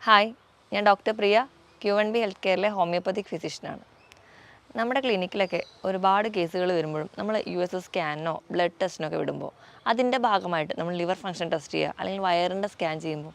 Hi, ഞാൻ doctor പ്രിയ, Q1B health കെയറിലെ homeopathic ഫിസിഷ്യനാണ്. നമ്മുടെ ക്ലിനിക്കിലൊക്കെ ഒരുപാട് കേസുകൾ വരുമ്പോഴും നമ്മൾ US സ്കാനോ ബ്ലഡ് ടെസ്റ്റിനോ ഒക്കെ വിടുമ്പോൾ അതിൻ്റെ ഭാഗമായിട്ട് നമ്മൾ ലിവർ ഫംഗ്ഷൻ ടെസ്റ്റ് ചെയ്യുക അല്ലെങ്കിൽ വയറിൻ്റെ സ്കാൻ ചെയ്യുമ്പോൾ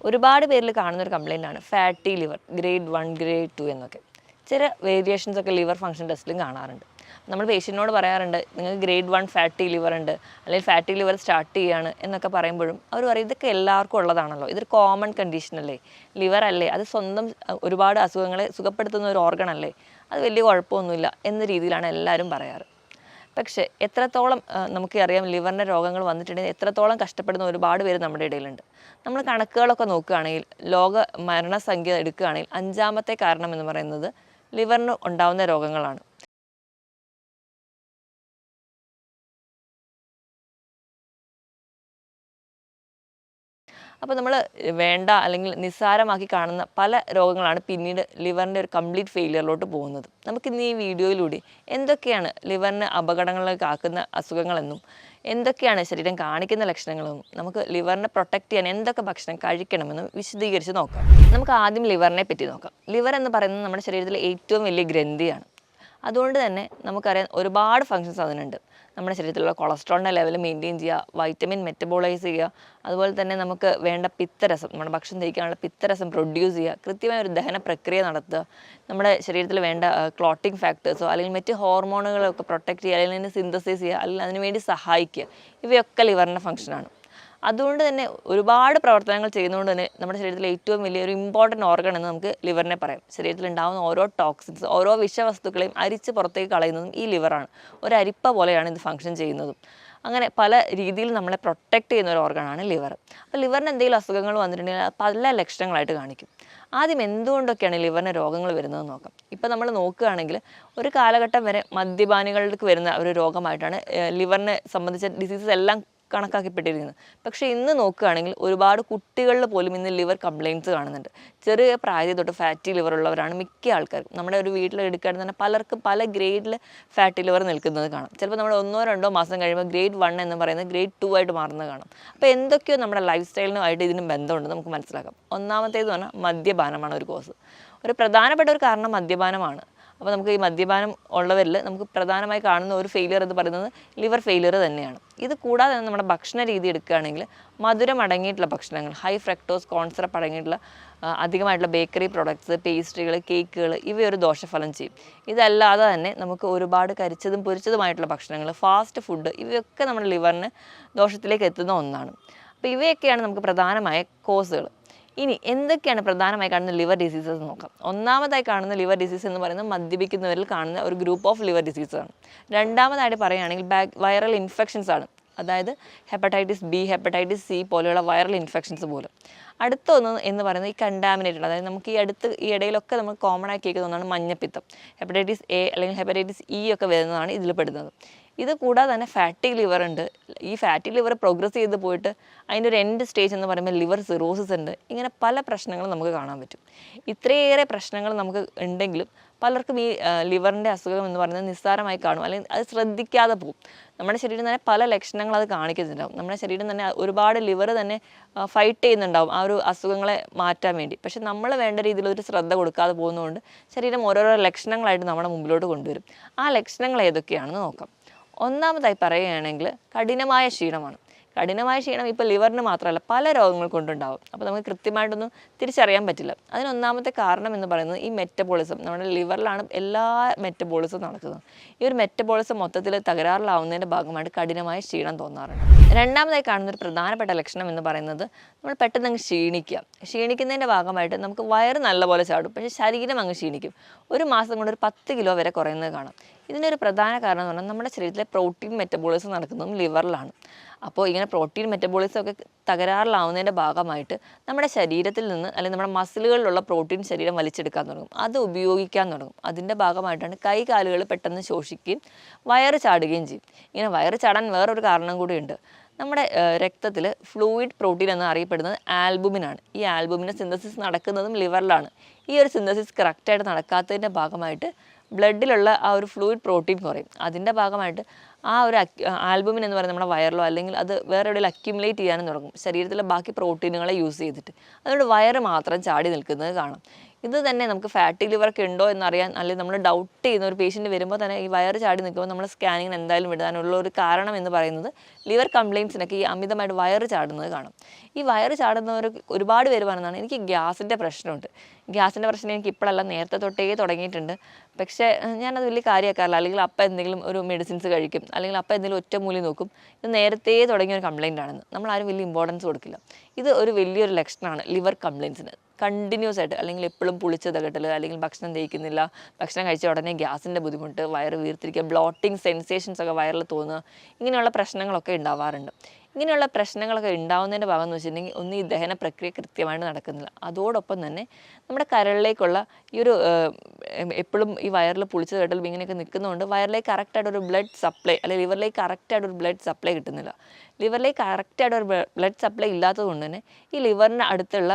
ഒരുപാട് പേരിൽ കാണുന്നൊരു കംപ്ലയിൻ്റാണ് ഫാറ്റി ലിവർ ഗ്രേഡ് 1 ഗ്രേഡ് 2 എന്നൊക്കെ. ചില വേരിയേഷൻസ് ഒക്കെ ലിവർ ഫംഗ്ഷൻ ടെസ്റ്റിലും കാണാറുണ്ട്. നമ്മൾ പേഷ്യൻറ്റിനോട് പറയാറുണ്ട്, നിങ്ങൾക്ക് ഗ്രേഡ് 1 ഫാറ്റി ലിവർ ഉണ്ട് അല്ലെങ്കിൽ ഫാറ്റി ലിവർ സ്റ്റാർട്ട് ചെയ്യുകയാണ് എന്നൊക്കെ പറയുമ്പോഴും അവർ പറയും ഇതൊക്കെ എല്ലാവർക്കും ഉള്ളതാണല്ലോ, ഇതൊരു കോമൺ കണ്ടീഷൻ അല്ലേ, ലിവർ അല്ലേ, അത് സ്വന്തം ഒരുപാട് അസുഖങ്ങളെ സുഖപ്പെടുത്തുന്ന ഒരു ഓർഗൺ അല്ലേ, അത് വലിയ കുഴപ്പമൊന്നുമില്ല എന്ന രീതിയിലാണ് എല്ലാവരും പറയാറ്. പക്ഷേ എത്രത്തോളം നമുക്കറിയാം ലിവറിൻ്റെ രോഗങ്ങൾ വന്നിട്ടുണ്ടെങ്കിൽ എത്രത്തോളം കഷ്ടപ്പെടുന്ന ഒരുപാട് പേര് നമ്മുടെ ഇടയിലുണ്ട്. നമ്മൾ കണക്കുകളൊക്കെ നോക്കുകയാണെങ്കിൽ ലോക മരണസംഖ്യ എടുക്കുകയാണെങ്കിൽ 5ാമത്തെ കാരണം എന്ന് പറയുന്നത് ലിവറിന് ഉണ്ടാകുന്ന രോഗങ്ങളാണ്. അപ്പോൾ നമ്മൾ വേണ്ട അല്ലെങ്കിൽ നിസ്സാരമാക്കി കാണുന്ന പല രോഗങ്ങളാണ് പിന്നീട് ലിവറിൻ്റെ ഒരു കംപ്ലീറ്റ് ഫെയിലിയറിലോട്ട് പോകുന്നത്. നമുക്കിന്ന് ഈ വീഡിയോയിലൂടെ എന്തൊക്കെയാണ് ലിവറിന് അപകടങ്ങളിലേക്ക് ആക്കുന്ന അസുഖങ്ങളെന്നും എന്തൊക്കെയാണ് ശരീരം കാണിക്കുന്ന ലക്ഷണങ്ങളെന്നും നമുക്ക് ലിവറിനെ പ്രൊട്ടക്റ്റ് ചെയ്യാൻ എന്തൊക്കെ ഭക്ഷണം കഴിക്കണമെന്നും വിശദീകരിച്ച് നോക്കാം. നമുക്ക് ആദ്യം ലിവറിനെ പറ്റി നോക്കാം. ലിവർ എന്ന് പറയുന്നത് നമ്മുടെ ശരീരത്തിലെ ഏറ്റവും വലിയ ഗ്രന്ഥിയാണ്. അതുകൊണ്ട് തന്നെ നമുക്കറിയാം ഒരുപാട് ഫങ്ഷൻസ് അതിനുണ്ട്. നമ്മുടെ ശരീരത്തിലുള്ള കൊളസ്ട്രോളിൻ്റെ ലെവൽ മെയിൻറ്റെയിൻ ചെയ്യുക, വൈറ്റമിൻ മെറ്റബോളൈസ് ചെയ്യുക, അതുപോലെ തന്നെ നമുക്ക് വേണ്ട പിത്തരസം, നമ്മുടെ ഭക്ഷണം ദഹിക്കാനുള്ള പിത്തരസം പ്രൊഡ്യൂസ് ചെയ്യുക, കൃത്യമായ ഒരു ദഹന പ്രക്രിയ നടത്തുക, നമ്മുടെ ശരീരത്തിൽ വേണ്ട ക്ലോട്ടിംഗ് ഫാക്ടേഴ്സോ അല്ലെങ്കിൽ മറ്റ് ഹോർമോണുകളൊക്കെ പ്രൊട്ടക്റ്റ് ചെയ്യുക, അല്ലെങ്കിൽ അതിനെ സിന്തസൈസ് ചെയ്യുക, അല്ലെങ്കിൽ അതിനുവേണ്ടി സഹായിക്കുക, ഇവയൊക്കെ ലിവറിൻ്റെ ഫംഗ്ഷനാണ്. അതുകൊണ്ട് തന്നെ ഒരുപാട് പ്രവർത്തനങ്ങൾ ചെയ്യുന്നതുകൊണ്ട് തന്നെ നമ്മുടെ ശരീരത്തിലെ ഏറ്റവും വലിയൊരു ഇമ്പോർട്ടൻ്റ് ഓർഗൺ എന്ന് നമുക്ക് ലിവറിനെ പറയാം. ശരീരത്തിൽ ഉണ്ടാകുന്ന ഓരോ ടോക്സിൻസ്, ഓരോ വിഷവസ്തുക്കളെയും അരിച്ച് പുറത്തേക്ക് കളയുന്നതും ഈ ലിവറാണ്. ഒരു അരിപ്പ പോലെയാണ് ഇത് ഫംഗ്ഷൻ ചെയ്യുന്നതും. അങ്ങനെ പല രീതിയിൽ നമ്മളെ പ്രൊട്ടക്റ്റ് ചെയ്യുന്ന ഒരു ഓർഗണാണ് ലിവർ. അപ്പോൾ ലിവറിന് എന്തെങ്കിലും അസുഖങ്ങൾ വന്നിട്ടുണ്ടെങ്കിൽ പല ലക്ഷണങ്ങളായിട്ട് കാണിക്കും. ആദ്യം എന്തുകൊണ്ടൊക്കെയാണ് ലിവറിന് രോഗങ്ങൾ വരുന്നതെന്ന് നോക്കാം. ഇപ്പോൾ നമ്മൾ നോക്കുകയാണെങ്കിൽ ഒരു കാലഘട്ടം വരെ മദ്യപാനികൾക്ക് വരുന്ന ഒരു രോഗമായിട്ടാണ് ലിവറിനെ സംബന്ധിച്ച ഡിസീസസ് എല്ലാം കണക്കാക്കപ്പെട്ടിരിക്കുന്നത്. പക്ഷേ ഇന്ന് നോക്കുകയാണെങ്കിൽ ഒരുപാട് കുട്ടികളിൽ പോലും ഇന്ന് ലിവർ കംപ്ലയിൻറ്റ്സ് കാണുന്നുണ്ട്. ചെറിയ പ്രായത്തിൽ തൊട്ട് ഫാറ്റി ലിവർ ഉള്ളവരാണ് മിക്ക ആൾക്കാരും. നമ്മുടെ ഒരു വീട്ടിൽ എടുക്കുകയാണെങ്കിൽ തന്നെ പലർക്കും പല ഗ്രേഡിൽ ഫാറ്റി ലിവർ നിൽക്കുന്നത് കാണാം. ചിലപ്പോൾ നമ്മൾ 1-2 മാസം കഴിയുമ്പോൾ ഗ്രേഡ് 1 എന്ന് പറയുന്നത് ഗ്രേഡ് 2 ആയിട്ട് മാറുന്നത് കാണാം. അപ്പോൾ എന്തൊക്കെയോ നമ്മുടെ ലൈഫ് സ്റ്റൈലിനുമായിട്ട് ഇതിനും ബന്ധമുണ്ട് നമുക്ക് മനസ്സിലാക്കാം. ഒന്നാമത്തേത് പറഞ്ഞാൽ മദ്യപാനമാണ് ഒരു കോസ്. ഒരു പ്രധാനപ്പെട്ട ഒരു കാരണം മദ്യപാനമാണ്. അപ്പോൾ നമുക്ക് ഈ മദ്യപാനം ഉള്ളവരിൽ നമുക്ക് പ്രധാനമായി കാണുന്ന ഒരു ഫെയിലിയർ എന്ന് പറയുന്നത് ലിവർ ഫെയിലിയർ തന്നെയാണ്. ഇത് കൂടാതെ നമ്മുടെ ഭക്ഷണ രീതി എടുക്കുകയാണെങ്കിൽ മധുരം അടങ്ങിയിട്ടുള്ള ഭക്ഷണങ്ങൾ, ഹൈ ഫ്രക്ടോസ് കോൺ സിറപ്പ് അടങ്ങിയിട്ടുള്ള അധികമായിട്ടുള്ള ബേക്കറി പ്രോഡക്ട്സ്, പേസ്ട്രികൾ, കേക്കുകൾ ഇവയൊരു ദോഷഫലം ചെയ്യും. ഇതല്ലാതെ തന്നെ നമുക്ക് ഒരുപാട് കരിച്ചതും പൊരിച്ചതുമായിട്ടുള്ള ഭക്ഷണങ്ങൾ, ഫാസ്റ്റ് ഫുഡ് ഇവയൊക്കെ നമ്മുടെ ലിവറിന് ദോഷത്തിലേക്ക് എത്തുന്ന ഒന്നാണ്. അപ്പോൾ ഇവയൊക്കെയാണ് നമുക്ക് പ്രധാനമായ കോസുകൾ. ഇനി എന്തൊക്കെയാണ് പ്രധാനമായി കാണുന്ന ലിവർ ഡിസീസസ് നോക്കാം. ഒന്നാമതായി കാണുന്ന ലിവർ ഡിസീസ് എന്ന് പറയുന്നത് മദ്യപിക്കുന്നവരിൽ കാണുന്ന ഒരു ഗ്രൂപ്പ് ഓഫ് ലിവർ ഡിസീസാണ്. രണ്ടാമതായിട്ട് പറയുകയാണെങ്കിൽ വൈറൽ ഇൻഫെക്ഷൻസ് ആണ്. അതായത് ഹെപ്പറ്റൈറ്റിസ് ബി, ഹെപ്പറ്റൈറ്റിസ് സി പോലെയുള്ള വൈറൽ ഇൻഫെക്ഷൻസ് പോലും. അടുത്ത ഒന്ന് എന്ന് പറയുന്നത് ഈ കണ്ടാമിനേറ്റഡ്, അതായത് നമുക്ക് ഈ ഇടയിലൊക്കെ നമ്മൾ കോമൺ ആയി കേൾക്കുന്ന ഒന്നാണ് മഞ്ഞപ്പിത്തം. ഹെപ്പറ്റൈറ്റിസ് എ അല്ലെങ്കിൽ ഹെപ്പറ്റൈറ്റിസ് ഇ ഒക്കെ വരുന്നതാണ് ഇതിൽ പെടുന്നത്. ഇത് കൂടാതെ തന്നെ ഫാറ്റി ലിവർ ഉണ്ട്. ഈ ഫാറ്റി ലിവർ പ്രോഗ്രസ് ചെയ്ത് പോയിട്ട് അതിൻ്റെ ഒരു എൻഡ് സ്റ്റേജ് എന്ന് പറയുമ്പോൾ ലിവർ സിറോസിസ് ഉണ്ട്. ഇങ്ങനെ പല പ്രശ്നങ്ങളും നമുക്ക് കാണാൻ പറ്റും. ഇത്രയേറെ പ്രശ്നങ്ങൾ നമുക്ക് ഉണ്ടെങ്കിലും പലർക്കും ഈ ലിവറിൻ്റെ അസുഖം എന്ന് പറയുന്നത് നിസ്സാരമായി കാണും, അല്ലെങ്കിൽ അത് ശ്രദ്ധിക്കാതെ പോകും. നമ്മുടെ ശരീരം തന്നെ പല ലക്ഷണങ്ങൾ അത് കാണിക്കുന്നുണ്ടാവും. നമ്മുടെ ശരീരം തന്നെ ഒരുപാട് ലിവർ തന്നെ ഫൈറ്റ് ചെയ്യുന്നുണ്ടാവും ആ ഒരു അസുഖങ്ങളെ മാറ്റാൻ വേണ്ടി. പക്ഷെ നമ്മൾ വേണ്ട രീതിയിൽ ഒരു ശ്രദ്ധ കൊടുക്കാതെ പോകുന്നതുകൊണ്ട് ശരീരം ഓരോരോ ലക്ഷണങ്ങളായിട്ട് നമ്മുടെ മുമ്പിലോട്ട് കൊണ്ടുവരും. ആ ലക്ഷണങ്ങൾ ഏതൊക്കെയാണെന്ന് നോക്കാം. ഒന്നാമതായി പറയുകയാണെങ്കിൽ കഠിനമായ ക്ഷീണമാണ്. കഠിനമായ ക്ഷീണം ഇപ്പോൾ ലിവറിന് മാത്രമല്ല പല രോഗങ്ങൾ കൊണ്ടുണ്ടാവും. അപ്പോൾ നമുക്ക് കൃത്യമായിട്ടൊന്നും തിരിച്ചറിയാൻ പറ്റില്ല. അതിനൊന്നാമത്തെ കാരണം എന്ന് പറയുന്നത് ഈ മെറ്റബോളിസം. നമ്മുടെ ലിവറിലാണ് എല്ലാ മെറ്റബോളിസം നടക്കുന്നത്. ഈ ഒരു മെറ്റബോളിസം മൊത്തത്തിൽ തകരാറിലാവുന്നതിൻ്റെ ഭാഗമായിട്ട് കഠിനമായ ക്ഷീണം തോന്നാറുണ്ട്. രണ്ടാമതായി കാണുന്ന ഒരു പ്രധാനപ്പെട്ട ലക്ഷണം എന്ന് പറയുന്നത് നമ്മൾ പെട്ടെന്ന് അങ്ങ് ക്ഷീണിക്കുക. ക്ഷീണിക്കുന്നതിൻ്റെ ഭാഗമായിട്ട് നമുക്ക് വയറ് നല്ലപോലെ ചാടും, പക്ഷേ ശരീരം അങ്ങ് ക്ഷീണിക്കും. ഒരു മാസം കൊണ്ട് ഒരു 10 കിലോ വരെ കുറയുന്നത് കാണാം. ഇതിൻ്റെ ഒരു പ്രധാന കാരണം എന്ന് പറഞ്ഞാൽ നമ്മുടെ ശരീരത്തിലെ പ്രോട്ടീൻ മെറ്റബോളിസം നടക്കുന്നതും ലിവറിലാണ്. അപ്പോൾ ഇങ്ങനെ പ്രോട്ടീൻ മെറ്റബോളിസം ഒക്കെ തകരാറിലാവുന്നതിൻ്റെ ഭാഗമായിട്ട് നമ്മുടെ ശരീരത്തിൽ നിന്ന് അല്ലെങ്കിൽ നമ്മുടെ മസിലുകളിലുള്ള പ്രോട്ടീൻ ശരീരം വലിച്ചെടുക്കാൻ തുടങ്ങും, അത് ഉപയോഗിക്കാൻ തുടങ്ങും. അതിൻ്റെ ഭാഗമായിട്ടാണ് കൈകാലുകൾ പെട്ടെന്ന് ശോഷിക്കുകയും വയറ് ചാടുകയും ചെയ്യും. ഇങ്ങനെ വയറ് ചാടാൻ വേറൊരു കാരണം കൂടിയുണ്ട്. നമ്മുടെ രക്തത്തിൽ ഫ്ലൂയിഡ് പ്രോട്ടീൻ എന്ന് അറിയപ്പെടുന്നത് ആൽബുമിനാണ്. ഈ ആൽബുമിൻ്റെ സിന്തസിസ് നടക്കുന്നതും ലിവറിലാണ്. ഈ ഒരു സിന്തസിസ് കറക്റ്റായിട്ട് നടക്കാത്തതിൻ്റെ ഭാഗമായിട്ട് ബ്ലഡിലുള്ള ആ ഒരു ഫ്ലൂയിഡ് പ്രോട്ടീൻ കുറയും. അതിൻ്റെ ഭാഗമായിട്ട് ആ ഒരു ആൽബുമിൻ എന്ന് പറയുന്നത് നമ്മുടെ വയറിലോ അല്ലെങ്കിൽ അത് വേറെ എവിടെയെങ്കിലും അക്യുമുലേറ്റ് ചെയ്യാനും തുടങ്ങും, ശരീരത്തിലെ ബാക്കി പ്രോട്ടീനുകളെ യൂസ് ചെയ്തിട്ട്. അതുകൊണ്ട് വയറ് മാത്രം ചാടി നിൽക്കുന്നത് കാണാം. ഇത് തന്നെ നമുക്ക് ഫാറ്റി ലിവറൊക്കെ ഉണ്ടോ എന്നറിയാൻ, അല്ലെങ്കിൽ നമ്മൾ ഡൗട്ട് ചെയ്യുന്ന ഒരു പേഷ്യൻറ്റ് വരുമ്പോൾ തന്നെ ഈ വയറ് ചാടി നിൽക്കുമ്പോൾ നമ്മൾ സ്കാനിങ്ങിന് എന്തായാലും വിടാനുള്ള ഒരു കാരണം എന്ന് പറയുന്നത് ലിവർ കംപ്ലയിൻസിനൊക്കെ ഈ അമിതമായിട്ട് വയറ് ചാടുന്നത് കാണും. ഈ വയറ് ചാടുന്നവർ ഒരുപാട് പേര് പറയുന്നതാണ്, എനിക്ക് ഗ്യാസിൻ്റെ പ്രശ്നമുണ്ട്. ഗ്യാസിൻ്റെ പ്രശ്നം എനിക്ക് ഇപ്പോഴല്ല, നേരത്തെ തൊട്ടേ തുടങ്ങിയിട്ടുണ്ട്. പക്ഷേ ഞാനത് വലിയ കാര്യമാക്കാറില്ല. അല്ലെങ്കിൽ അപ്പം എന്തെങ്കിലും ഒരു മെഡിസിൻസ് കഴിക്കും, അല്ലെങ്കിൽ അപ്പം എന്തെങ്കിലും ഒറ്റമൂലി നോക്കും. ഇത് നേരത്തെ തുടങ്ങിയ ഒരു കംപ്ലയിൻ്റ് ആണെന്ന് നമ്മളാരും വലിയ ഇമ്പോർട്ടൻസ് കൊടുക്കില്ല. ഇത് ഒരു വലിയൊരു ലക്ഷണമാണ് ലിവർ കംപ്ലയിൻസിന്. കണ്ടിന്യൂസ് ആയിട്ട് അല്ലെങ്കിൽ എപ്പോഴും പുളിച്ച തകട്ടൽ, അല്ലെങ്കിൽ ഭക്ഷണം ദഹിക്കുന്നില്ല, ഭക്ഷണം കഴിച്ച ഉടനെ ഗ്യാസിൻ്റെ ബുദ്ധിമുട്ട്, വയറ് വീർത്തിരിക്കുക, ബ്ലോട്ടിങ് സെൻസേഷൻസ് ഒക്കെ വയറിൽ തോന്നുക, ഇങ്ങനെയുള്ള പ്രശ്നങ്ങളൊക്കെ ഉണ്ടാവാറുണ്ട്. ഇങ്ങനെയുള്ള പ്രശ്നങ്ങളൊക്കെ ഉണ്ടാകുന്നതിൻ്റെ ഭാഗം എന്ന് വെച്ചിട്ടുണ്ടെങ്കിൽ ഒന്ന് ഈ ദഹന പ്രക്രിയ കൃത്യമായിട്ട് നടക്കുന്നില്ല. അതോടൊപ്പം തന്നെ നമ്മുടെ കരളിലേക്കുള്ള ഈ ഒരു എപ്പോഴും ഈ വയറിൽ പുളിച്ച തകട്ടൽ ഇങ്ങനെയൊക്കെ നിൽക്കുന്നതുകൊണ്ട് വയറിലേക്ക് കറക്റ്റായിട്ടൊരു ബ്ലഡ് സപ്ലൈ, അല്ലെങ്കിൽ ലിവറിലേക്ക് കറക്റ്റായിട്ടൊരു ബ്ലഡ് സപ്ലൈ കിട്ടുന്നില്ല. ലിവറിലേക്ക് കറക്റ്റായിട്ട് ഒരു ബ്ലഡ് സപ്ലൈ ഇല്ലാത്തത് കൊണ്ട് തന്നെ ഈ ലിവറിന് അടുത്തുള്ള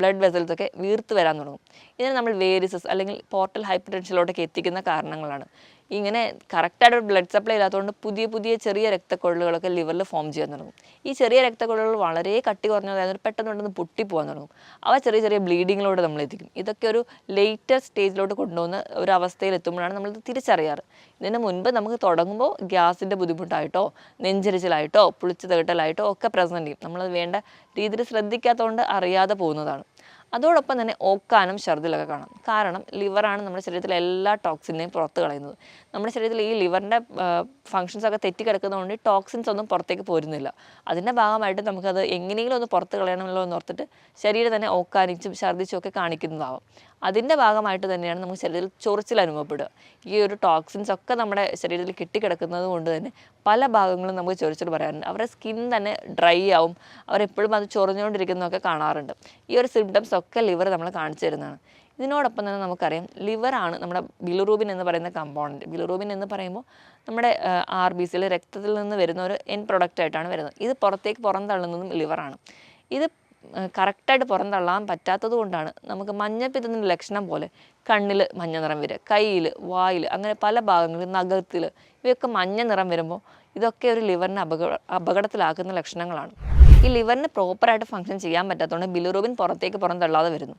ബ്ലഡ് വെസൽസൊക്കെ വീർത്ത് വരാൻ തുടങ്ങും. ഇതിനെ നമ്മൾ വേരിസസ് അല്ലെങ്കിൽ പോർട്ടൽ ഹൈപ്പർ ടെൻഷനിലോട്ടൊക്കെ എത്തിക്കുന്ന കാരണങ്ങളാണ്. ഇങ്ങനെ കറക്റ്റായിട്ട് ഒരു ബ്ലഡ് സപ്ലൈ ഇല്ലാത്തതുകൊണ്ട് പുതിയ പുതിയ ചെറിയ രക്തക്കൊഴലുകളൊക്കെ ലിവറിൽ ഫോം ചെയ്യാൻ തുടങ്ങും. ഈ ചെറിയ രക്തക്കൊഴലുകൾ വളരെ കട്ടി കുറഞ്ഞതായത് പെട്ടെന്ന് പൊട്ടിപ്പോകാൻ തുടങ്ങും. അവ ചെറിയ ചെറിയ ബ്ലീഡിങ്ങിലൂടെ നമ്മൾ എത്തിക്കും. ഇതൊക്കെ ഒരു ലേറ്റർ സ്റ്റേജിലോട്ട് കൊണ്ടുപോകുന്ന ഒരു അവസ്ഥയിൽ എത്തുമ്പോഴാണ് നമ്മളിത് തിരിച്ചറിയാറ്. ഇതിന് മുൻപ് നമുക്ക് തുടങ്ങുമ്പോൾ ഗ്യാസിൻ്റെ ബുദ്ധിമുട്ടായിട്ടോ നെഞ്ചരിച്ചിലായിട്ടോ പുളിച്ച തകട്ടലായിട്ടോ ഒക്കെ പ്രസൻറ്റ് ചെയ്യും. നമ്മളത് വേണ്ട രീതിയിൽ ശ്രദ്ധിക്കാത്തതുകൊണ്ട് അറിയാതെ പോകുന്നതാണ്. അതോടൊപ്പം തന്നെ ഓക്കാനും ഛർദിലൊക്കെ കാണാം. കാരണം ലിവറാണ് നമ്മുടെ ശരീരത്തിലെ എല്ലാ ടോക്സിനെയും പുറത്ത് കളയുന്നത്. നമ്മുടെ ശരീരത്തിൽ ഈ ലിവറിൻ്റെ ഫങ്ഷൻസൊക്കെ തെറ്റിക്കിടക്കുന്നതുകൊണ്ട് ടോക്സിൻസ് ഒന്നും പുറത്തേക്ക് പോരുന്നില്ല. അതിൻ്റെ ഭാഗമായിട്ട് നമുക്കത് എങ്ങനെയെങ്കിലും ഒന്ന് പുറത്ത് കളയണമല്ലോ എന്ന് ഓർത്തിട്ട് ശരീരം തന്നെ ഓക്കാനിച്ചും ഛർദിച്ചും ഒക്കെ കാണിക്കുന്നതാവും. അതിൻ്റെ ഭാഗമായിട്ട് തന്നെയാണ് നമുക്ക് ശരീരത്തിൽ ചൊറിച്ചിൽ അനുഭവപ്പെടുക. ഈ ഒരു ടോക്സിൻസ് ഒക്കെ നമ്മുടെ ശരീരത്തിൽ കെട്ടിക്കിടക്കുന്നത് കൊണ്ട് തന്നെ പല ഭാഗങ്ങളും നമുക്ക് ചൊറിച്ചിൽ പറയാറുണ്ട്. അവരുടെ സ്കിൻ തന്നെ ഡ്രൈ ആവും, അവരെപ്പോഴും അത് ചൊറിഞ്ഞുകൊണ്ടിരിക്കുന്നതൊക്കെ കാണാറുണ്ട്. ഈ ഒരു സിംറ്റംസ് ഒക്കെ ലിവർ നമ്മൾ കാണിച്ചു തരുന്നതാണ്. ഇതിനോടൊപ്പം തന്നെ നമുക്കറിയാം ലിവറാണ് നമ്മുടെ ബിലിറൂബിൻ എന്ന് പറയുന്ന കമ്പോണൻറ്റ്. ബിലിറൂബിൻ എന്ന് പറയുമ്പോൾ നമ്മുടെ RBCയിൽ രക്തത്തിൽ നിന്ന് വരുന്ന ഒരു പ്രൊഡക്റ്റായിട്ടാണ് വരുന്നത്. ഇത് പുറന്തള്ളുന്നതും ലിവറാണ്. ഇത് കറക്റ്റായിട്ട് പുറന്തള്ളാൻ പറ്റാത്തത് കൊണ്ടാണ് നമുക്ക് മഞ്ഞപ്പിത്തത്തിൻ്റെ ലക്ഷണം പോലെ കണ്ണിൽ മഞ്ഞ നിറം വരിക, കയ്യിൽ, വായിൽ, അങ്ങനെ പല ഭാഗങ്ങളിൽ, നഖത്തിൽ ഇവയൊക്കെ മഞ്ഞ നിറം വരുമ്പോൾ ഇതൊക്കെ ഒരു ലിവറിനെ അപകടത്തിലാക്കുന്ന ലക്ഷണങ്ങളാണ്. ഈ ലിവറിന് പ്രോപ്പറായിട്ട് ഫങ്ഷൻ ചെയ്യാൻ പറ്റാത്തതുകൊണ്ട് ബിലിറൂബിൻ പുറന്തള്ളാതെ വരുന്നു.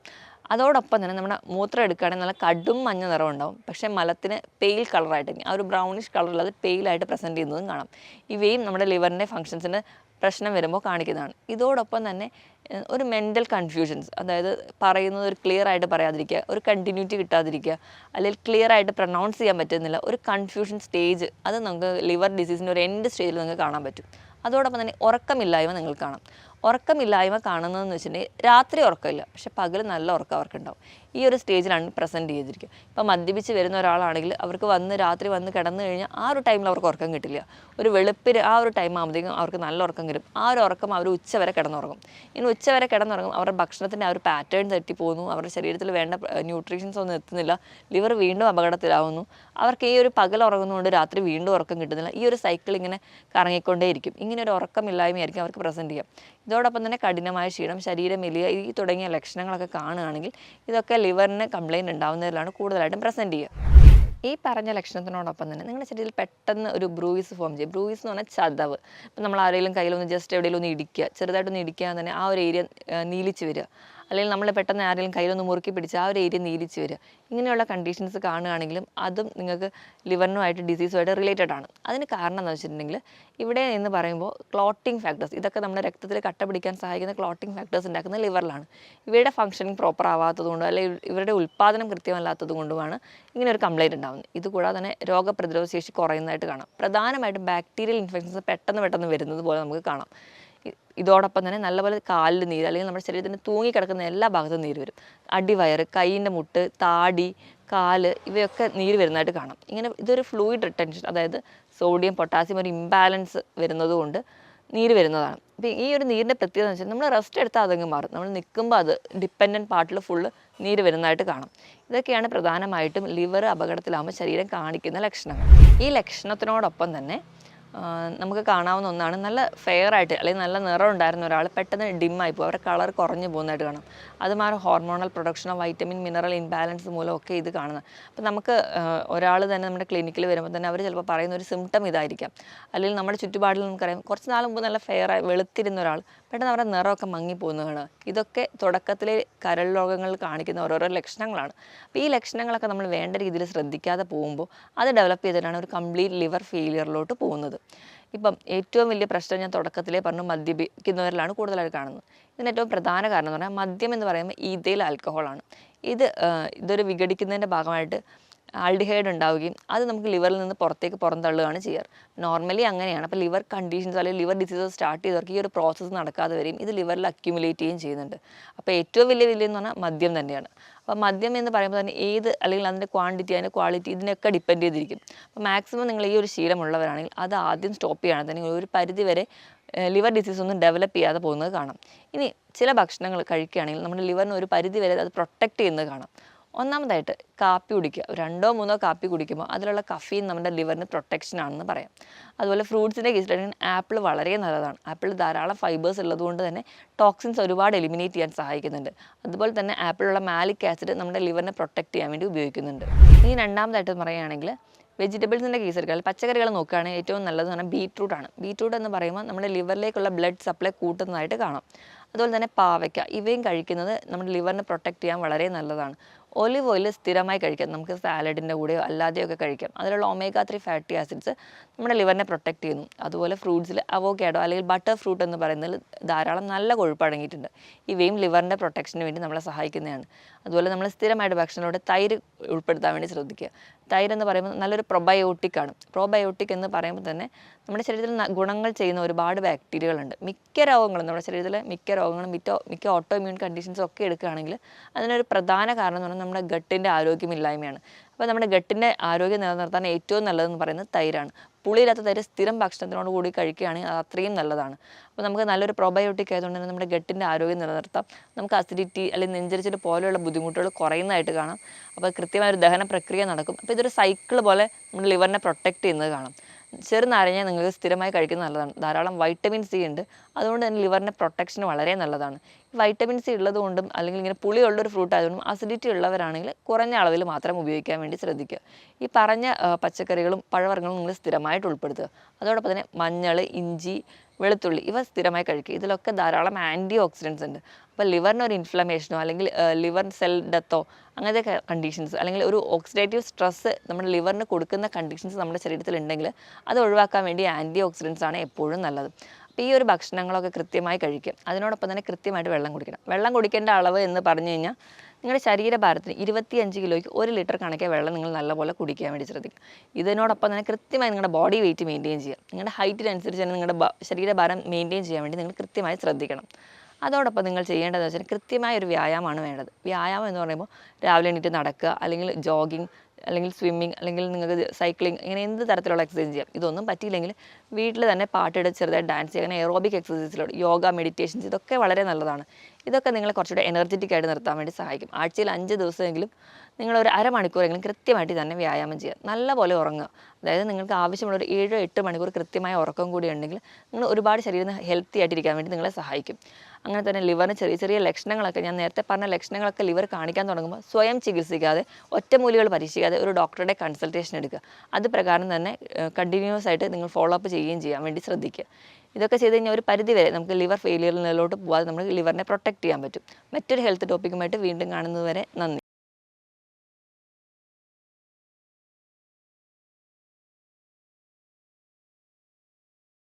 അതോടൊപ്പം തന്നെ നമ്മുടെ മൂത്രം എടുക്കുകയാണെങ്കിൽ നല്ല കടും മഞ്ഞ നിറം ഉണ്ടാവും. പക്ഷേ മലത്തിന് പെയിൽ കളറായിട്ട്, ആ ഒരു ബ്രൗണിഷ് കളറിൽ പെയിലായിട്ട് പ്രസൻറ്റ് ചെയ്യുന്നതും കാണാം. ഇവയും നമ്മുടെ ലിവറിൻ്റെ ഫങ്ഷൻസിന് പ്രശ്നം വരുമ്പോൾ കാണിക്കുന്നതാണ്. ഇതോടൊപ്പം തന്നെ ഒരു മെൻ്റൽ കൺഫ്യൂഷൻസ്, അതായത് പറയുന്നത് ഒരു ക്ലിയർ ആയിട്ട് പറയാതിരിക്കുക, ഒരു കണ്ടിന്യൂറ്റി കിട്ടാതിരിക്കുക, അല്ലെങ്കിൽ ക്ലിയർ ആയിട്ട് പ്രൊനൗൺസ് ചെയ്യാൻ പറ്റുന്നില്ല, ഒരു കൺഫ്യൂഷൻ സ്റ്റേജ്, അത് നമുക്ക് ലിവർ ഡിസീസിൻ്റെ ഒരു എൻഡ് സ്റ്റേജിൽ നിങ്ങൾക്ക് കാണാൻ പറ്റും. അതോടൊപ്പം തന്നെ ഉറക്കമില്ലായ്മ നിങ്ങൾക്ക് കാണാം. ഉറക്കമില്ലായ്മ കാണുന്നതെന്ന് വെച്ചിട്ടുണ്ടെങ്കിൽ രാത്രി ഉറക്കമില്ല, പക്ഷെ പകൽ നല്ല ഉറക്കം അവർക്കുണ്ടാവും. ഈ ഒരു സ്റ്റേജിലാണ് പ്രസൻറ്റ് ചെയ്തിരിക്കുക. ഇപ്പോൾ മദ്യപിച്ച് വരുന്ന ഒരാളാണെങ്കിൽ അവർക്ക് രാത്രി വന്ന് കിടന്നു കഴിഞ്ഞാൽ ആ ഒരു ടൈമിൽ അവർക്ക് ഉറക്കം കിട്ടില്ല. ഒരു വെളുപ്പിന് ആ ഒരു ടൈം ആകുമ്പോഴത്തേക്കും അവർക്ക് നല്ല ഉറക്കം കിട്ടും. ആ ഒരു ഉറക്കം അവർ ഉച്ചവരെ കിടന്നുറങ്ങും. ഇനി ഉച്ചവരെ കിടന്നുറങ്ങും, അവരുടെ ഭക്ഷണത്തിൻ്റെ ആ ഒരു പാറ്റേൺ തെറ്റിപ്പോകുന്നു, അവരുടെ ശരീരത്തിൽ വേണ്ട ന്യൂട്രീഷൻസ് ഒന്നും എത്തുന്നില്ല, ലിവർ വീണ്ടും അപകടത്തിലാവുന്നു. അവർക്ക് ഈ ഒരു പകൽ ഉറങ്ങുന്നതുകൊണ്ട് രാത്രി വീണ്ടും ഉറക്കം കിട്ടുന്നില്ല. ഈ ഒരു സൈക്കിൾ ഇങ്ങനെ കറങ്ങിക്കൊണ്ടേയിരിക്കും. ഇങ്ങനെ ഒരു ഉറക്കമില്ലായ്മയായിരിക്കും അവർക്ക് പ്രസൻറ്റ് ചെയ്യുക. ഇതോടൊപ്പം തന്നെ കഠിനമായ ക്ഷീണം, ശരീരം മെലിയ, ഈ തുടങ്ങിയ ലക്ഷണങ്ങളൊക്കെ കാണുകയാണെങ്കിൽ ഇതൊക്കെ ലിവറിന് കംപ്ലയിൻറ്റ് ഉണ്ടാകുന്നതിലാണ് കൂടുതലായിട്ടും പ്രസൻറ്റ് ചെയ്യുക. ഈ പറഞ്ഞ ലക്ഷണത്തിനോടൊപ്പം തന്നെ നിങ്ങളുടെ ശരീരത്തിൽ പെട്ടെന്ന് ഒരു ബ്രൂയിസ് ഫോം ചെയ്യും. ബ്രൂയിസ് എന്ന് പറഞ്ഞാൽ ചതവ്. ഇപ്പം നമ്മൾ ആരെങ്കിലും കയ്യിലൊന്ന് ജസ്റ്റ് എവിടെയെങ്കിലും ഒന്ന് ഇടിക്കുക, ചെറുതായിട്ടൊന്ന് ഇടിക്കുക തന്നെ ആ ഒരു ഏരിയ നീലിച്ച് വരിക, അല്ലെങ്കിൽ നമ്മൾ പെട്ടെന്ന് ആരെങ്കിലും കയ്യിലൊന്ന് മുറുക്കി പിടിച്ച് ആ ഒരു ഏരിയ നീലിച്ച് വരിക, ഇങ്ങനെയുള്ള കണ്ടീഷൻസ് കാണുകയാണെങ്കിലും അതും നിങ്ങൾക്ക് ലിവറിനുമായിട്ട് ഡിസീസുമായിട്ട് റിലേറ്റഡ് ആണ്. അതിന് കാരണം എന്ന് വെച്ചിട്ടുണ്ടെങ്കിൽ ഇവിടെ എന്ന് പറയുമ്പോൾ ക്ലോട്ടിംഗ് ഫാക്ടേഴ്സ്, ഇതൊക്കെ നമ്മുടെ രക്തത്തിൽ കട്ട പിടിക്കാൻ സഹായിക്കുന്ന ക്ലോട്ടിംഗ് ഫാക്ടേഴ്സ് ഉണ്ടാക്കുന്ന ലിവറിലാണ്. ഇവയുടെ ഫംഗ്ഷനിങ് പ്രോപ്പർ ആവാത്തതുകൊണ്ടോ അല്ലെങ്കിൽ ഇവരുടെ ഉൽപ്പാദനം കൃത്യമല്ലാത്തത് കൊണ്ടുമാണ് ഇങ്ങനെ ഒരു കംപ്ലയിൻറ്റ് ഉണ്ടാകുന്നത്. ഇതുകൂടാതെ തന്നെ രോഗപ്രതിരോധ ശേഷി കുറയുന്നതായിട്ട് കാണാം. പ്രധാനമായിട്ടും ബാക്ടീരിയൽ ഇൻഫെക്ഷൻസ് പെട്ടെന്ന് വരുന്നത് പോലെ നമുക്ക് കാണാം. ഇതോടൊപ്പം തന്നെ നല്ലപോലെ കാലിൽ നീര്, അല്ലെങ്കിൽ നമ്മുടെ ശരീരത്തിന് തൂങ്ങിക്കിടക്കുന്ന എല്ലാ ഭാഗത്തും നീര് വരും. അടിവയറ്, കൈയിൻ്റെ മുട്ട്, താടി, കാല്, ഇവയൊക്കെ നീര് വരുന്നതായിട്ട് കാണാം. ഇതൊരു ഫ്ലൂയിഡ് റിട്ടൻഷൻ, അതായത് സോഡിയം പൊട്ടാസ്യം ഒരു ഇംബാലൻസ് വരുന്നത് കൊണ്ട് നീര് വരുന്നതാണ്. അപ്പോൾ ഈ ഒരു നീരിൻ്റെ പ്രത്യേകത എന്ന് വെച്ചാൽ നമ്മൾ റെസ്റ്റ് എടുത്താൽ അതങ്ങ് മാറും, നമ്മൾ നിൽക്കുമ്പോൾ അത് ഡിപ്പെൻഡൻറ്റ് പാർട്ടിൽ ഫുള്ള് നീര് വരുന്നതായിട്ട് കാണാം. ഇതൊക്കെയാണ് പ്രധാനമായിട്ടും ലിവർ അപകടത്തിലാകുമ്പോൾ ശരീരം കാണിക്കുന്ന ലക്ഷണങ്ങൾ. ഈ ലക്ഷണത്തിനോടൊപ്പം തന്നെ നമുക്ക് കാണാവുന്ന ഒന്നാണ്. നല്ല ഫെയർ ആയിട്ട് അല്ലെങ്കിൽ നല്ല നിറം ഉണ്ടായിരുന്ന ഒരാൾ പെട്ടെന്ന് ഡിമ്മായി പോകും, അവരുടെ കളർ കുറഞ്ഞു പോകുന്നതായിട്ട് കാണാം. അതുമാറി ഹോർമോണൽ പ്രൊഡക്ഷനോ വൈറ്റമിൻ മിനറൽ ഇംബാലൻസ് മൂലമൊക്കെ ഇത് കാണുന്നത്. അപ്പോൾ നമുക്ക് ഒരാൾ തന്നെ നമ്മുടെ ക്ലിനിക്കിൽ വരുമ്പോൾ തന്നെ അവർ ചിലപ്പോൾ പറയുന്ന ഒരു സിംറ്റം ഇതായിരിക്കാം. അല്ലെങ്കിൽ നമ്മുടെ ചുറ്റുപാടിൽ നമുക്കറിയാം, കുറച്ച് നാൾ മുമ്പ് നല്ല ഫെയറായി വെളുത്തിരുന്ന ഒരാൾ പെട്ടെന്ന് അവരുടെ നിറമൊക്കെ മങ്ങിപ്പോകുന്നതാണ്. ഇതൊക്കെ തുടക്കത്തിലെ കരൾ രോഗങ്ങൾ കാണിക്കുന്ന ഓരോരോ ലക്ഷണങ്ങളാണ്. അപ്പോൾ ഈ ലക്ഷണങ്ങളൊക്കെ നമ്മൾ വേണ്ട രീതിയിൽ ശ്രദ്ധിക്കാതെ പോകുമ്പോൾ അത് ഡെവലപ്പ് ചെയ്തിട്ടാണ് ഒരു കംപ്ലീറ്റ് ലിവർ ഫെയിലിയറിലോട്ട് പോകുന്നത്. ഇപ്പം ഏറ്റവും വലിയ പ്രശ്നം ഞാൻ തുടക്കത്തിലേ പറഞ്ഞു, മദ്യപിക്കുന്നവരിലാണ് കൂടുതലായിട്ട് കാണുന്നത്. ഇതിന് ഏറ്റവും പ്രധാന കാരണം എന്ന് പറഞ്ഞാൽ മദ്യം എന്ന് പറയുമ്പോൾ ഈഥൈൽ ആൽക്കഹോളാണ്. ഇതൊരു വിഘടിക്കുന്നതിൻ്റെ ഭാഗമായിട്ട് ആൽഡിഹൈഡ് ഉണ്ടാവുകയും അത് നമുക്ക് ലിവറിൽ നിന്ന് പുറന്തള്ളുകയാണ് ചെയ്യാറ്. നോർമലി അങ്ങനെയാണ്. അപ്പോൾ ലിവർ കണ്ടീഷൻസ് അല്ലെങ്കിൽ ലിവർ ഡിസീസസ് സ്റ്റാർട്ട് ചെയ്തവർക്ക് ഈ ഒരു പ്രോസസ്സ് നടക്കാതെ വരെയും ഇത് ലിവറിൽ അക്യുമുലേറ്റ് ചെയ്യുകയും ചെയ്യുന്നുണ്ട്. അപ്പോൾ ഏറ്റവും വലിയ എന്ന് പറഞ്ഞാൽ മദ്യം തന്നെയാണ്. അപ്പോൾ മദ്യം എന്ന് പറയുമ്പോൾ തന്നെ അല്ലെങ്കിൽ അതിൻ്റെ ക്വാണ്ടിറ്റി, അതിൻ്റെ ക്വാളിറ്റി ഇതിനൊക്കെ ഡിപ്പെൻഡ് ചെയ്തിരിക്കും. അപ്പോൾ മാക്സിമം നിങ്ങൾ ഈ ഒരു ശീലമുള്ളവരാണെങ്കിൽ അത് ആദ്യം സ്റ്റോപ്പ് ചെയ്യുകയാണെങ്കിൽ ഒരു പരിധി വരെ ലിവർ ഡിസീസ് ഒന്നും ഡെവലപ്പ് ചെയ്യാതെ പോകുന്നത് കാണാം. ഇനി ചില ഭക്ഷണങ്ങൾ കഴിക്കുകയാണെങ്കിൽ നമ്മുടെ ലിവറിന് ഒരു പരിധി വരെ അത് പ്രൊട്ടക്റ്റ് ചെയ്യുന്നത് കാണാം. ഒന്നാമതായിട്ട് കാപ്പി കുടിക്കുക. 2-3 കാപ്പി കുടിക്കുമ്പോൾ അതിലുള്ള കഫീൻ നമ്മുടെ ലിവറിന് പ്രൊട്ടക്ഷൻ ആണെന്ന് പറയാം. അതുപോലെ ഫ്രൂട്ട്സിൻ്റെ കേസിലാണെങ്കിൽ ആപ്പിൾ വളരെ നല്ലതാണ്. ആപ്പിൾ ധാരാളം ഫൈബേഴ്സ് ഉള്ളതുകൊണ്ട് തന്നെ ടോക്സിൻസ് ഒരുപാട് എലിമിനേറ്റ് ചെയ്യാൻ സഹായിക്കുന്നുണ്ട്. അതുപോലെ തന്നെ ആപ്പിളിലുള്ള മാലിക് ആസിഡ് നമ്മുടെ ലിവറിനെ പ്രൊട്ടക്റ്റ് ചെയ്യാൻ വേണ്ടി ഉപയോഗിക്കുന്നുണ്ട്. ഇനി രണ്ടാമതായിട്ട് പറയുകയാണെങ്കിൽ വെജിറ്റബിൾസിൻ്റെ കേസ് എടുക്കുക, പച്ചക്കറികൾ നോക്കുകയാണെങ്കിൽ ഏറ്റവും നല്ലതെന്ന് പറഞ്ഞാൽ ബീറ്റ്റൂട്ടാണ്. ബീറ്റ്റൂട്ട് എന്ന് പറയുമ്പോൾ നമ്മുടെ ലിവറിലേക്കുള്ള ബ്ലഡ് സപ്ലൈ കൂട്ടുന്നതായിട്ട് കാണാം. അതുപോലെ തന്നെ പാവയ്ക്ക, ഇവയും കഴിക്കുന്നത് നമ്മുടെ ലിവറിനെ പ്രൊട്ടക്റ്റ് ചെയ്യാൻ വളരെ നല്ലതാണ്. ഒലിവ് ഓയിൽ സ്ഥിരമായി കഴിക്കാം. നമുക്ക് സാലഡിൻ്റെ കൂടെയോ അല്ലാതെയൊക്കെ കഴിക്കാം. അതിലുള്ള ഒമേഗ 3 ഫാറ്റി ആസിഡ്സ് നമ്മുടെ ലിവറിനെ പ്രൊട്ടക്റ്റ് ചെയ്യുന്നു. അതുപോലെ ഫ്രൂട്ട്സിൽ അവോക്കാഡോ അല്ലെങ്കിൽ ബട്ടർ ഫ്രൂട്ട് എന്ന് പറയുന്നതിൽ ധാരാളം നല്ല കൊഴുപ്പ് അടങ്ങിയിട്ടുണ്ട്. ഇവയും ലിവറിൻ്റെ പ്രൊട്ടക്ഷന് വേണ്ടി നമ്മളെ സഹായിക്കുന്നതാണ്. അതുപോലെ നമ്മൾ സ്ഥിരമായിട്ട് ഭക്ഷണത്തിലൂടെ തൈര് ഉൾപ്പെടുത്താൻ വേണ്ടി ശ്രദ്ധിക്കുക. തൈര് എന്ന് പറയുമ്പോൾ നല്ലൊരു പ്രൊബയോട്ടിക്കാണ്. പ്രോബയോട്ടിക് എന്ന് പറയുമ്പോൾ തന്നെ നമ്മുടെ ശരീരത്തിൽ ഗുണങ്ങൾ ചെയ്യുന്ന ഒരുപാട് ബാക്ടീരിയകളുണ്ട്. മിക്ക രോഗങ്ങളും നമ്മുടെ ശരീരത്തിലെ മിക്ക രോഗങ്ങളും മിക്ക ഓട്ടോ ഇമ്മ്യൂൺ കണ്ടീഷൻസും ഒക്കെ എടുക്കുകയാണെങ്കിൽ അതിനൊരു പ്രധാന കാരണം എന്ന് പറഞ്ഞാൽ നമ്മുടെ ഗട്ടിൻ്റെ ആരോഗ്യമില്ലായ്മയാണ്. അപ്പോൾ നമ്മുടെ ഗട്ടിൻ്റെ ആരോഗ്യം നിലനിർത്താൻ ഏറ്റവും നല്ലതെന്ന് പറയുന്നത് തൈരാണ്. പുളിയില്ലാത്ത തൈര് സ്ഥിരം ഭക്ഷണത്തിനോട് കൂടി കഴിക്കുകയാണെങ്കിൽ അത് അത്രയും നല്ലതാണ്. അപ്പോൾ നമുക്ക് നല്ലൊരു പ്രോബയോട്ടിക് ആയതുകൊണ്ട് തന്നെ നമ്മുടെ ഗട്ടിൻ്റെ ആരോഗ്യം നിലനിർത്താം. നമുക്ക് അസിഡിറ്റി അല്ലെങ്കിൽ നെഞ്ചരിച്ചിട്ട് പോലെയുള്ള ബുദ്ധിമുട്ടുകൾ കുറയുന്നതായിട്ട് കാണാം. അപ്പോൾ കൃത്യമായ ഒരു ദഹന പ്രക്രിയ നടക്കും. അപ്പോൾ ഇതൊരു സൈക്കിൾ പോലെ നമ്മുടെ ലിവറിനെ പ്രൊട്ടക്റ്റ് ചെയ്യുന്നത് കാണാം. ചെറുനാരങ്ങ നിങ്ങൾക്ക് സ്ഥിരമായി കഴിക്കുന്നത് നല്ലതാണ്. ധാരാളം വൈറ്റമിൻ സി ഉണ്ട്. അതുകൊണ്ട് തന്നെ ലിവറിൻ്റെ പ്രൊട്ടക്ഷന് വളരെ നല്ലതാണ്. വൈറ്റമിൻ സി ഉള്ളതുകൊണ്ടും അല്ലെങ്കിൽ ഇങ്ങനെ പുളിയുള്ളൊരു ഫ്രൂട്ട് ആയതുകൊണ്ടും അസിഡിറ്റി ഉള്ളവരാണെങ്കിൽ കുറഞ്ഞ അളവിൽ മാത്രം ഉപയോഗിക്കാൻ വേണ്ടി ശ്രദ്ധിക്കുക. ഈ പറഞ്ഞ പച്ചക്കറികളും പഴവർഗ്ഗങ്ങളും നിങ്ങൾ സ്ഥിരമായിട്ട് ഉൾപ്പെടുത്തുക. അതോടൊപ്പം തന്നെ മഞ്ഞൾ, ഇഞ്ചി, വെളുത്തുള്ളി ഇവ സ്ഥിരമായി കഴിക്കുക. ഇതിലൊക്കെ ധാരാളം ആൻറ്റി ഓക്സിഡൻസ് ഉണ്ട്. അപ്പോൾ ലിവറിനൊരു ഇൻഫ്ലമേഷനോ അല്ലെങ്കിൽ ലിവർ സെൽ ഡെത്തോ അങ്ങനത്തെ കണ്ടീഷൻസ് അല്ലെങ്കിൽ ഒരു ഓക്സിഡേറ്റീവ് സ്ട്രെസ്സ് നമ്മുടെ ലിവറിന് കൊടുക്കുന്ന കണ്ടീഷൻസ് നമ്മുടെ ശരീരത്തിൽ ഉണ്ടെങ്കിൽ അത് ഒഴിവാക്കാൻ വേണ്ടി ആൻറ്റി ഓക്സിഡൻസ് ആണ് എപ്പോഴും നല്ലത്. അപ്പോൾ ഈ ഒരു ഭക്ഷണങ്ങളൊക്കെ കൃത്യമായി കഴിക്കുക. അതിനോടൊപ്പം തന്നെ കൃത്യമായിട്ട് വെള്ളം കുടിക്കണം. വെള്ളം കുടിക്കേണ്ട അളവ് എന്ന് പറഞ്ഞു കഴിഞ്ഞാൽ നിങ്ങളുടെ ശരീരഭാരത്തിന് 25 കിലോയ്ക്ക് 1 ലിറ്റർ കണക്കെ വെള്ളം നിങ്ങൾ നല്ലപോലെ കുടിക്കാൻ വേണ്ടി ശ്രദ്ധിക്കുക. ഇതിനോടൊപ്പം തന്നെ കൃത്യമായി നിങ്ങളുടെ ബോഡി വെയിറ്റ് മെയിൻറ്റെയിൻ ചെയ്യുക. നിങ്ങളുടെ ഹൈറ്റിനനുസരിച്ച് തന്നെ നിങ്ങളുടെ ശരീരഭാരം മെയിൻറ്റെയിൻ ചെയ്യാൻ വേണ്ടി നിങ്ങൾ കൃത്യമായി ശ്രദ്ധിക്കണം. അതോടൊപ്പം നിങ്ങൾ ചെയ്യേണ്ടതെന്ന് വെച്ചാൽ കൃത്യമായ ഒരു വ്യായാമമാണ് വേണ്ടത്. വ്യായാമം എന്ന് പറയുമ്പോൾ രാവിലെ എണീറ്റ് നടക്കുക, അല്ലെങ്കിൽ ജോഗിങ്, അല്ലെങ്കിൽ സ്വിമ്മിങ്, അല്ലെങ്കിൽ നിങ്ങൾക്ക് സൈക്ലിംഗ്, ഇങ്ങനെ എന്ത് തരത്തിലുള്ള എക്സസൈസ് ചെയ്യാം. ഇതൊന്നും പറ്റിയില്ലെങ്കിൽ വീട്ടിൽ തന്നെ പാട്ടിട്ട് ചെറുതായി ഡാൻസ് ചെയ്യുക, അങ്ങനെ എറോബിക് എക്സസൈസിലൂടെ യോഗ, മെഡിറ്റേഷൻസ് ഇതൊക്കെ വളരെ നല്ലതാണ്. ഇതൊക്കെ നിങ്ങളെ കുറച്ചുകൂടെ എനർജറ്റിക് ആയിട്ട് നിർത്താൻ വേണ്ടി സഹായിക്കും. ആഴ്ചയിൽ 5 ദിവസമെങ്കിലും നിങ്ങൾ ഒരു അരമണിക്കൂറെങ്കിലും കൃത്യമായിട്ട് തന്നെ വ്യായാമം ചെയ്യുക. നല്ലപോലെ ഉറങ്ങുക. അതായത് നിങ്ങൾക്ക് ആവശ്യമുള്ള ഒരു 7-8 മണിക്കൂർ കൃത്യമായ ഉറക്കം കൂടി ഉണ്ടെങ്കിൽ നിങ്ങൾ ഒരുപാട് ശരീരം ഹെൽത്തി ആയിട്ടിരിക്കാൻ വേണ്ടി നിങ്ങളെ സഹായിക്കും. അങ്ങനെ തന്നെ ലിവറിന് ചെറിയ ലക്ഷണങ്ങളൊക്കെ, ഞാൻ നേരത്തെ പറഞ്ഞ ലക്ഷണങ്ങളൊക്കെ ലിവർ കാണിക്കാൻ തുടങ്ങുമ്പോൾ സ്വയം ചികിത്സിക്കാതെ, ഒറ്റമൂലികൾ പരീക്ഷിക്കാതെ ഒരു ഡോക്ടറുടെ കൺസൾട്ടേഷൻ എടുക്കുക. അത് പ്രകാരം തന്നെ കണ്ടിന്യൂസ് ആയിട്ട് നിങ്ങൾ ഫോളോ അപ്പ് ചെയ്യുകയും ചെയ്യാൻ വേണ്ടി ശ്രദ്ധിക്കുക. ഇതൊക്കെ ചെയ്ത് കഴിഞ്ഞാൽ ഒരു പരിധി വരെ നമുക്ക് ലിവർ ഫെയിലിയറിലോട്ട് പോകാതെ നമുക്ക് ലിവറിനെ പ്രൊട്ടക്റ്റ് ചെയ്യാൻ പറ്റും. മറ്റൊരു ഹെൽത്ത് ടോപ്പിക്കുമായിട്ട് വീണ്ടും കാണുന്നതുവരെ നന്ദി.